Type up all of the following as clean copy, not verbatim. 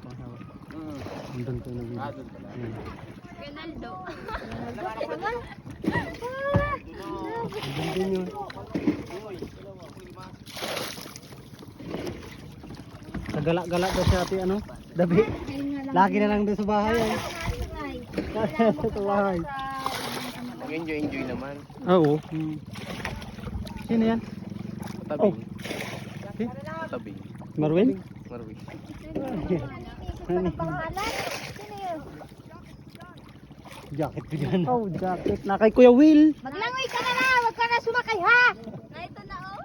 pangasawa. Andun ko na video. Doon pala. Ronaldo. Andun din yun. Kagala-gala daw si ate ano? Dabi. Lagi na lang doon sa bahay ay. Sa bahay. Mag-enjoy naman. Oo. Sino yan? Tabing. Si? Tabing. Marwin? Marwin. Jacket ko dyan. Oh, jacket. Na kay Kuya Will. Maglangoy ka na lang, wag ka na sumakay ha. Na ito na oh.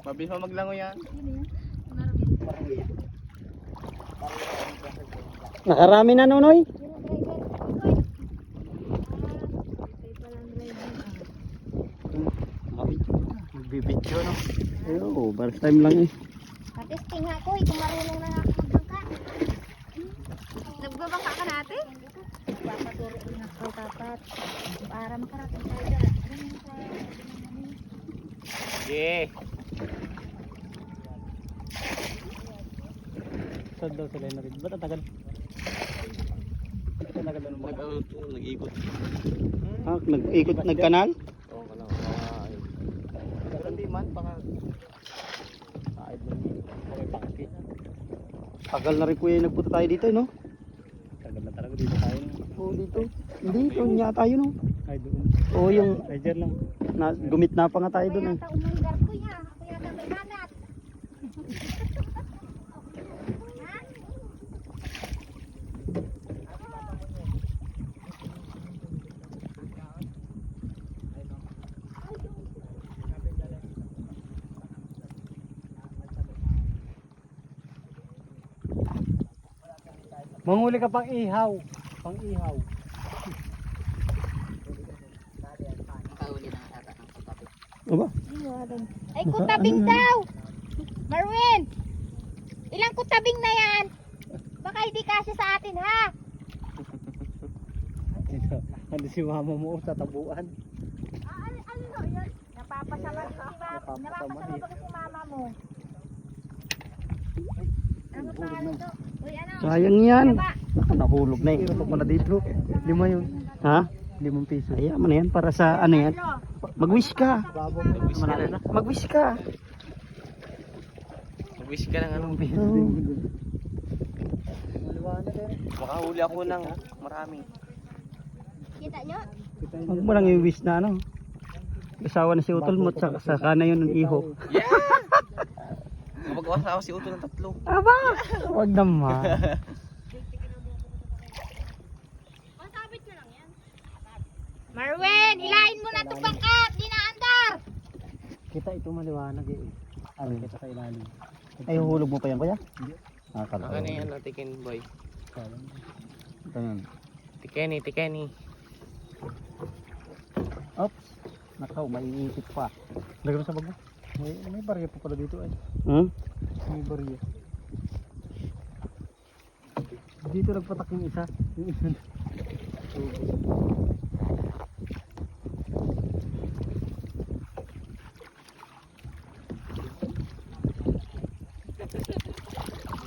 Mabilis mo maglango yan. Nakarami na Nonoy. Bibidyo no. Oo, first time lang eh. Patesting nga ko, kung marunong na nga ako magbangka. Nagbabangka ka natin? Papaturo ko na ako dapat. Para makarating tayo. Yeah. Saan daw sila na rin? Ba't ang tagal? Nag-ikot. Ah, nag-ikot, nagkanal? Oo, wala. Hindi man, baka side lang dito. Okay, pakit. Tagal na rin kuya nagpunta tayo dito, no? Tagal na talaga dito tayo. Oo, dito. Hindi, doon niya tayo, no? Ay, doon. Oo, yung Ay, dyan lang. gumit na pa nga tayo doon, eh. Kaya umanggar ko ya. Kaya may hanat. Manghuli ka pang ihaw. Pang ihaw. Aba? Ay, kutabing daw! Marwin! Ilang kutabing na yan? Baka hindi kasya sa atin, ha? Ano si mama mo tatabuan? Ano yun? Napapasama rin si mama. Napapasama ba si mama mo? Ano pa ano to? Uy, ano? Sayang yan. Baba. Nahulog na yung mo na dito. 5 yun. Ha? 5 piso. Ay, ano yan? Para sa ano yan? Mag-wish ka. Mag-wish ka na. Mag-wish ka. Mag-wish ka ng anong piso. Makahuli ako ng marami. Kita nyo? Huwag mo lang i-wish na ano. Isawa na si Utol mo at saka na yun ng iho. Yeah! Mag-asawa si Uto ng 3. Aba! Huwag naman. Marwin, hilahin mo na itong bangkat. Di na andar. Kita ito maliwanag eh. Ano kita sa ilalim. Ay, hulog mo pa yan kuya? Hindi. Ano yan, tikin boy. Ito yan. Tikeni. Oops. Nakaw, maiisip pa. Lagyan mo sa bag mo. May barya pa pala dito ay. May barya. Dito nagpatak yung isa. Yung isa.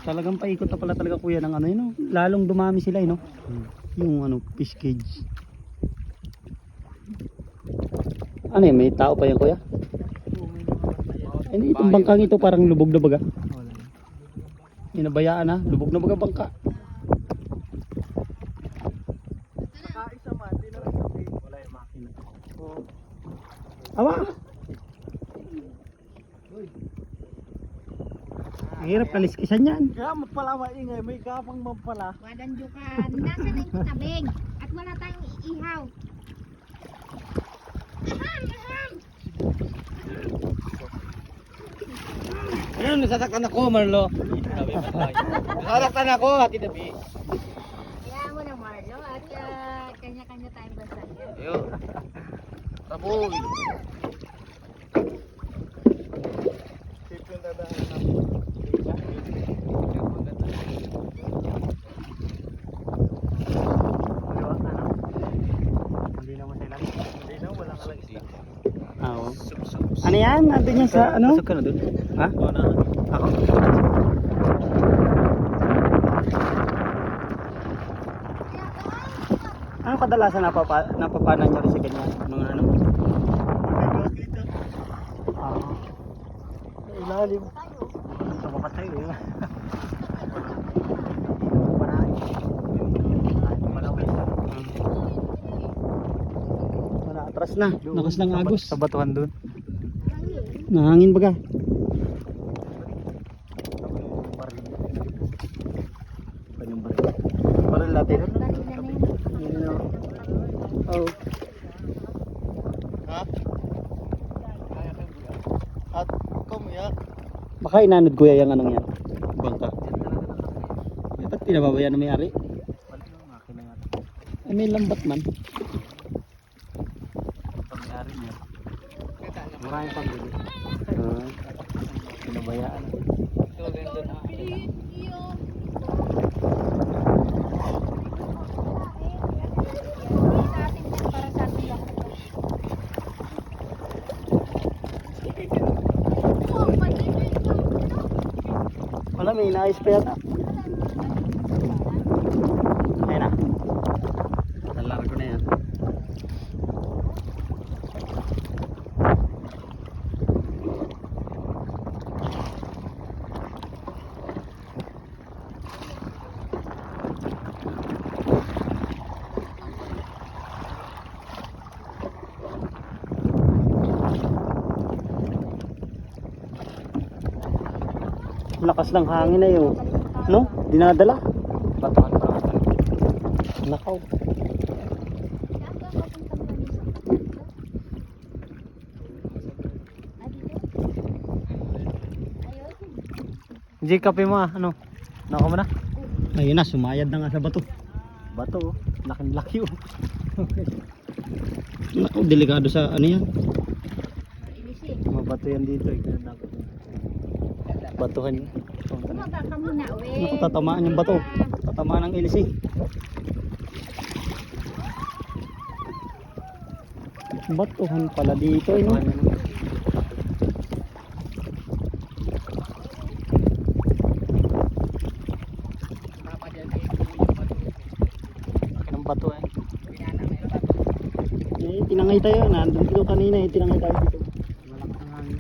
Talagang paikot na pala talaga kuya ng ano yun, no? Lalong dumami sila, no? Yung ano, fish cage. Ano yun, may tao pa yan kuya? Hindi, itong bangkang ito parang lubog na baga. Inabayaan na, lubog na baga bangka. Nakaisa man, di naman sabi. Wala yung makina. Awa! Ang hirap kaliskisan yan. Kaya pala maingay, may gapang mampala. Wadanjukan. Nasa na yung kutabing. At wala tayong iihaw. Ano, nasasaktan ako, Marlo. Nasasaktan ako, Hati Dabi. Kaya mo na Marlo at kanya-kanya tayong bansa. Ayun. Taboy. Simple na ba? Hindi naman sila. Hindi na, walang alagis. Oo. Ano yan? Nandun yan sa ano? Pasok ka na dun. Ha? Oo na. Ako? kadalasan napapanan nyo rin sa ganyan, mga ano? Ilalim. Tumapat tayo eh. Atras na, lakas ng agos. Sa batuhan doon. Nahangin baga. Baril natin. Oh. Ha? At kumiyak. Baka inanod kuya yung anong yan. Bangka. Ba't pinababayaan na may-ari? Ay, may lambat man. Pag-may-ari niya. Maraming pagbili. Pinabayaan. Wala, may inaayos pa yata. Ayun na. Nalargo na yan. Lakas ng hangin na yun. No? Dinadala. Batuhan pa naman. Nakaw. Jay, kape mo ah. Ano? Nako mo na? Ayun na, sumayad na nga sa bato. Bato oh. Laking laki oh. Nako, delikado sa ano yan. Mabato yan dito eh. Batuhan yun. Baka muna, we. Naku, tatamaan yung bato. Tatamaan ng ilisi. Batuhan pala dito eh, no? Laki ng bato eh. Eh, tinangay tayo. Nandun dito kanina eh. Tinangay tayo dito. Malakas ang hangin.